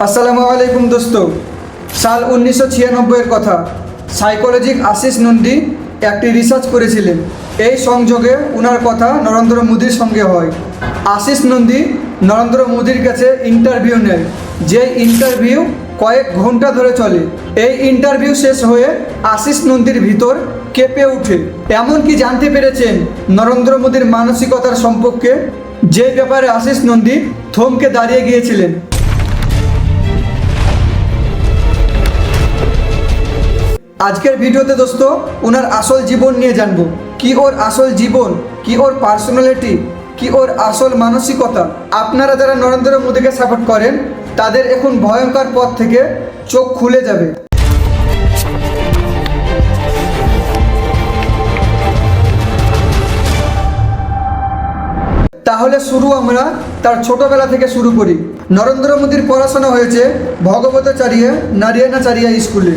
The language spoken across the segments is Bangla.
আসসালামু আলাইকুম দোস্ত। সাল 1996 কথা। সাইকোলজিক আশিস নন্দী একটি রিসার্চ করেছিলেন। এই সংযোগে ওনার কথা নরেন্দ্র মোদীর সঙ্গে হয়। আশিস নন্দী নরেন্দ্র মোদীর কাছে ইন্টারভিউ নেয়, যে ইন্টারভিউ কয়েক ঘন্টা ধরে চলে। এই ইন্টারভিউ শেষ হয়ে আশিস নন্দীর ভিতর কেঁপে ওঠে। এমনকি জানতে পেরেছেন নরেন্দ্র মোদীর মানসিকতার সম্পর্কে, যে ব্যাপারে আশিস নন্দী থমকে দাঁড়িয়ে গিয়েছিলেন। আজকের ভিডিওতে দোস্ত ওনার আসল জীবন নিয়ে জানবো। কি ওর আসল জীবন, কি ওর পার্সোনালিটি, কি ওর আসল মানসিকতা। আপনারা যারা নরেন্দ্র মোদীকে সাপোর্ট করেন তাদের এখন ভয়ঙ্কর পথ থেকে চোখ খুলে যাবে। তাহলে আমরা তার ছোটবেলা থেকে শুরু করি। নরেন্দ্র মোদীর পড়াশোনা হয়েছে ভগবতাচার্য নারায়ণাচার্য স্কুলে।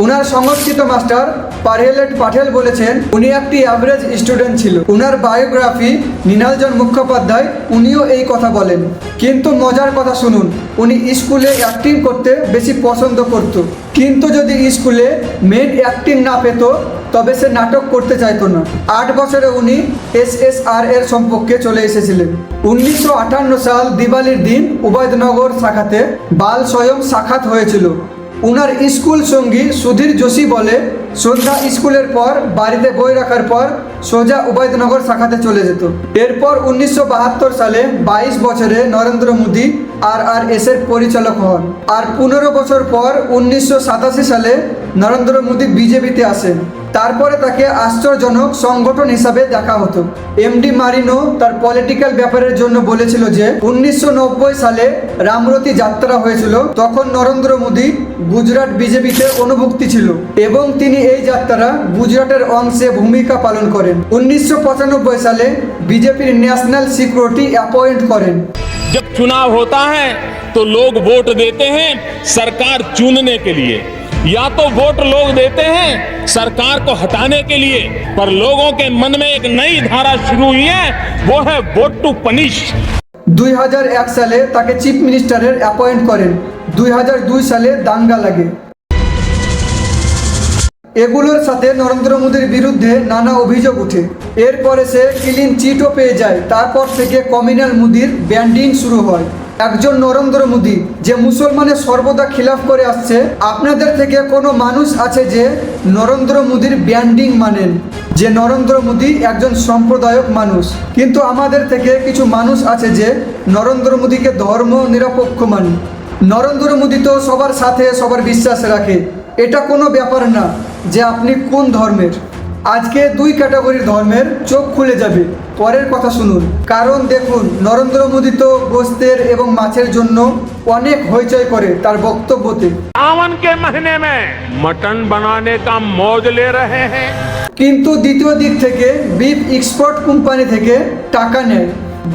ওনার সংস্কৃত মাস্টার পারহেলেট পাটেল বলেছেন উনি একটি অ্যাভারেজ স্টুডেন্ট ছিল। ওনার বায়োগ্রাফি মৃণালজন মুখোপাধ্যায় উনিও এই কথা বলেন। কিন্তু মজার কথা শুনুন, উনি স্কুলে অ্যাক্টিং করতে বেশি পছন্দ করত। কিন্তু যদি স্কুলে মেন অ্যাক্টিং না পেত তবে সে নাটক করতে চাইতো না। 8 বছরে উনি SSR এর সম্পর্কে চলে এসেছিলেন। 1958 সাল দিওয়ালির দিন উবায়দনগর শাখাতে বাল স্বয়ং সাক্ষাৎ হয়েছিল। উনার স্কুল সঙ্গী সুধীর যোশী বলে সন্ধ্যা স্কুলের পর বাড়িতে বই রাখার পর সোজা উবায়দনগর শাখাতে চলে যেত। এরপর 1972 সালে 22 বছরে নরেন্দ্র মোদী RRS এর পরিচালক হন। আর 15 বছর পর 1987 সালে নরেন্দ্র মোদী বিজেপিতে আসেন। তারপরে তাকে আশ্চর্যজনক সংগঠন হিসাবে দেখা হতো। MD মারিনো তার পলিটিক্যাল ব্যাপারের জন্য বলেছিল যে 1990 সালে রামরতি যাত্রা হয়েছিল, তখন নরেন্দ্র মোদী গুজরাট বিজেপিতে অনুভুক্তি ছিল এবং তিনি এই যাত্রা গুজরাটের অংশে ভূমিকা পালন করেন। 1995 সালে বিজেপির ন্যাশনাল সিকিউরিটি অ্যাপয়েন্ট করেন। जब चुनाव होता है तो लोग वोट देते हैं सरकार चुनने के लिए, या तो वोट लोग देते हैं सरकार को हटाने के लिए। पर लोगों के मन में एक नई धारा शुरू हुई है, वो है वोट टू पनिश। 2001 সালে তাকে চিফ মিনিস্টারের অ্যাপয়েন্ট করেন। 2002 সালে দাঙ্গা লাগে। এগুলোর সাথে নরেন্দ্র মোদীর বিরুদ্ধে নানা অভিযোগ ওঠে। এরপরে সে ক্লিন চিটও পেয়ে যায়। তারপর থেকে কমিউনাল মোদীর ব্যান্ডিং শুরু হয়। একজন নরেন্দ্র মোদী যে মুসলমানের সর্বদা খিলাফ করে আসছে। আপনাদের থেকে কোনো মানুষ আছে যে নরেন্দ্র মোদীর ব্যান্ডিং মানেন, যে নরেন্দ্র মোদী একজন সম্প্রদায়ক মানুষ। কিন্তু আমাদের থেকে কিছু মানুষ আছে যে নরেন্দ্র মোদীকে ধর্ম নিরপেক্ষ মানে। নরেন্দ্র মোদী তো সবার সাথে সবার বিশ্বাস রাখে। এটা কোনো ব্যাপার না যে আপনি কোন ধর্মের। আজকে 2 ক্যাটাগরির ধর্মের চোখ খুলে যাবে। পরের কথা শুনুন, কারণ দেখুন নরেন্দ্র মোদী তো গোস্তের এবং মাছের জন্য অনেক হইচই করে তার বক্তব্যতে। सावन के महीने में मटन बनाने का मौज ले रहे हैं, কিন্তু দ্বিতীয় দিক থেকে বিফ এক্সপোর্ট কোম্পানি থেকে টাকা নেয়।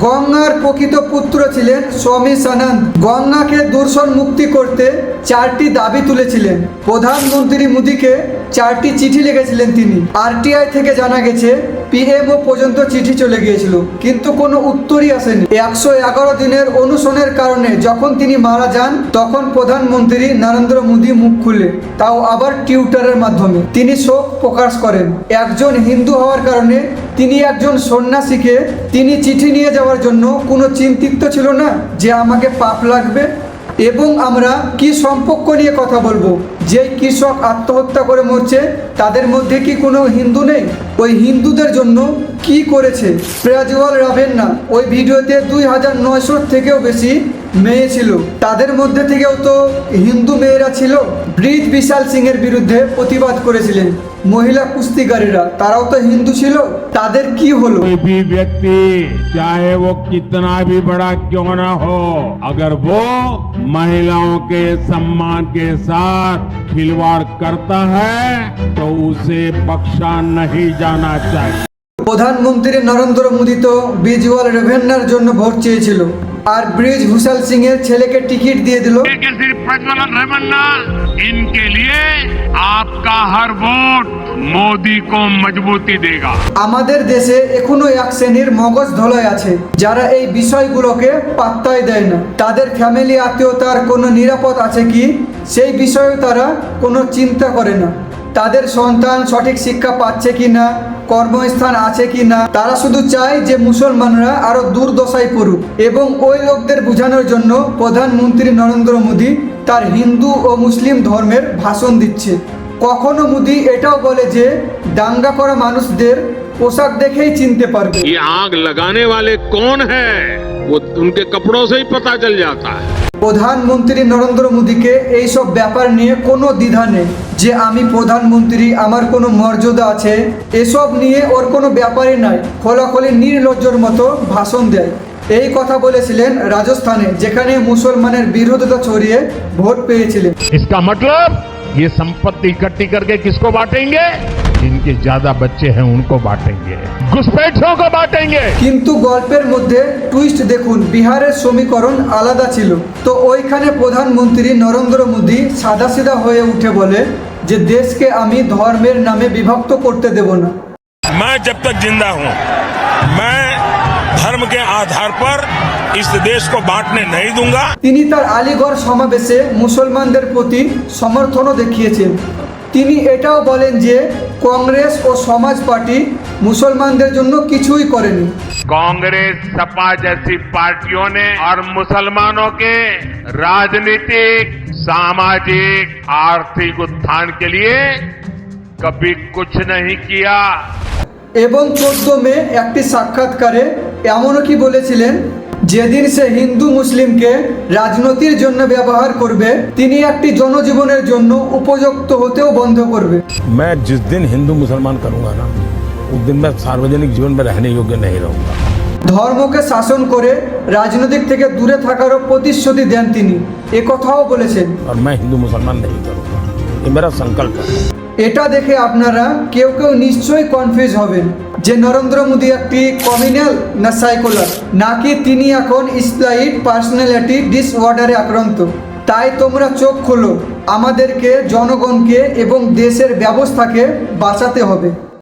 গঙ্গার প্রকৃত পুত্র ছিলেন স্বামী সানন্দ। গঙ্গাকে দূষণ মুক্তি করতে 4টি দাবি তুলেছিলেন। প্রধানমন্ত্রী মোদীকে 4টি চিঠি লিখেছিলেন তিনি। RTI থেকে জানা গেছে PMO পর্যন্ত চিঠি চলে গিয়েছিল, কিন্তু কোনো উত্তরই আসেনি। 111 দিনের অনুশোচনার কারণে যখন তিনি মারা যান তখন প্রধানমন্ত্রী নরেন্দ্র মোদী মুখ খুলে, তাও আবার টুইটারের মাধ্যমে তিনি শোক প্রকাশ করেন। একজন হিন্দু হওয়ার কারণে তিনি একজন সন্ন্যাসীকে তিনি চিঠি নিয়ে যাওয়ার জন্য কোনো চিন্তিত ছিল না যে আমাকে পাপ লাগবে। এবং আমরা কি সম্পর্ক নিয়ে কথা বলবো, যে কৃষক আত্মহত্যা করে মরছে তাদের মধ্যে কি কোনো হিন্দু নেই? ওই হিন্দুদের জন্য কি করেছে প্রজ্জ্বল রাভেন্না। ওই ভিডিওতে 2900 থেকেও বেশি মেয়ে ছিল, তাদের মধ্যে থেকেও তো হিন্দু মেয়েরা ছিল। ব্রিজ বিশাল সিং এর বিরুদ্ধে প্রতিবাদ করেছিলেন মহিলা কুস্তিকারীরা, তারাও তো হিন্দু ছিল। তাদের কি হলো? कोई भी व्यक्ति चाहे वो कितना भी बड़ा क्यों ना हो, अगर वो महिलाओं के सम्मान के साथ खिलवाड़ करता है तो उसे बख्शा नहीं जाना चाहिए। প্রধানমন্ত্রী নরেন্দ্র মোদী তো বিজওয়াল রেভেন্নার জন্য ভোট চেয়েছিল। আর ব্রিজ ভূষাল সিং এর ছেলেকে টিকিট দিয়ে দিল। कि सिर्फ प्रज्वलन रेवन्ना, इनके लिए आपका हर वोट मोदी को मजबूती देगा। আমাদের দেশে এখনো এক শ্রেণীর মগজ ধোলাই আছে যারা এই বিষয়গুলোকে পাত্তাই দেয় না। তাদের ফ্যামিলি আত্মীয়তার কোনো নিরাপদ আছে কি সেই বিষয়েও তারা কোনো চিন্তা করে না। তাদের সন্তান সঠিক শিক্ষা পাচ্ছে কি না, কর্মস্থান আছে কি না, তারা শুধু চায় যে মুসলমানরা আরো দুর্দশায় পড়ুক। এবং ওই লোকদের বোঝানোর জন্য প্রধানমন্ত্রী নরেন্দ্র মোদী তার হিন্দু ও মুসলিম ধর্মের ভাষণ দিচ্ছে। কখনো মোদী এটাও বলে যে দাঙ্গা করা মানুষদের পোশাক দেখেই চিনতে পারবে। ये आग लगाने वाले कौन है वो उनके कपड़ों से ही पता चल जाता है। প্রধানমন্ত্রী নরেন্দ্র মোদীকে এইসব ব্যাপার নিয়ে কোনো দ্বিধা নেই যে আমি প্রধানমন্ত্রী, আমার কোনো মর্যাদা আছে, এসব নিয়ে ওর কোনো ব্যাপারই নাই। খোলাখুলি নির্লজ্জর মতো ভাষণ দেয়। এই কথা বলেছিলেন রাজস্থানে, যেখানে মুসলমানের বিরোধিতা ছড়িয়ে ভোট পেয়েছিলেন। इसका मतलब ये संपत्ति इकट्ठी करके किसको बांटेंगे? जिनके ज्यादा बच्चे हैं उनको बांटेंगे, घुसपैठियों को बांटेंगे। কিন্তু গল্পের মধ্যে টুইস্ট দেখুন, বিহারের সমীকরণ আলাদা ছিল। তো ওইখানে প্রধানমন্ত্রী নরেন্দ্র মোদী সাদাসিধা হয়ে উঠে বলে যে দেশকে আমি ধর্মের নামে বিভক্ত করতে দেব না। मैं जब तक जिंदा हूं मैं धर्म के आधार पर इस देश को बांटने नहीं दूंगा। তিনি তার আলিগড় সমাবেশে মুসলমানদের প্রতি সমর্থনও দেখিয়েছেন। তিনি এটাও বলেন যে কংগ্রেস ও সমাজ পার্টি মুসলমানদের জন্য কিছুই করেনি। कांग्रेस सपा जैसी पार्टियों ने और मुसलमानों के राजनीतिक, सामाजिक, आर्थिक उत्थान के लिए कभी कुछ नहीं किया। এবং 14 মে একটি সাক্ষাৎকারে এমনও কি বলেছিলেন, যেদিন সে হিন্দু মুসলিমকে রাজনীতির জন্য ব্যবহার করবে তিনি একটি জনজীবনের জন্য উপযুক্ত হতেও বন্ধ করবে। मैं जिस दिन हिंदू मुसलमान करूंगा ना उस दिन मैं सार्वजनिक जीवन में रहने योग्य नहीं रहूंगा। ধর্মকে শাসন করে রাজনৈতিক থেকে দূরে থাকারও প্রতিশ্রুতি দেন তিনি। এ কথাও বলেছেন। और मैं हिंदू मुसलमान नहीं करूंगा, ये मेरा संकल्प है। এটা দেখে আপনারা কেউ কেউ নিশ্চয়ই কনফিউজ হবেন যে নরেন্দ্র মোদী একটি কমিউনাল না সাইকোলার, নাকি তিনি এখন স্প্লাইট পার্সোনালিটি ডিসঅর্ডারে আক্রান্ত। তাই তোমরা চোখ খোলো, আমাদেরকে, জনগণকে এবং দেশের ব্যবস্থাকে বাঁচাতে হবে।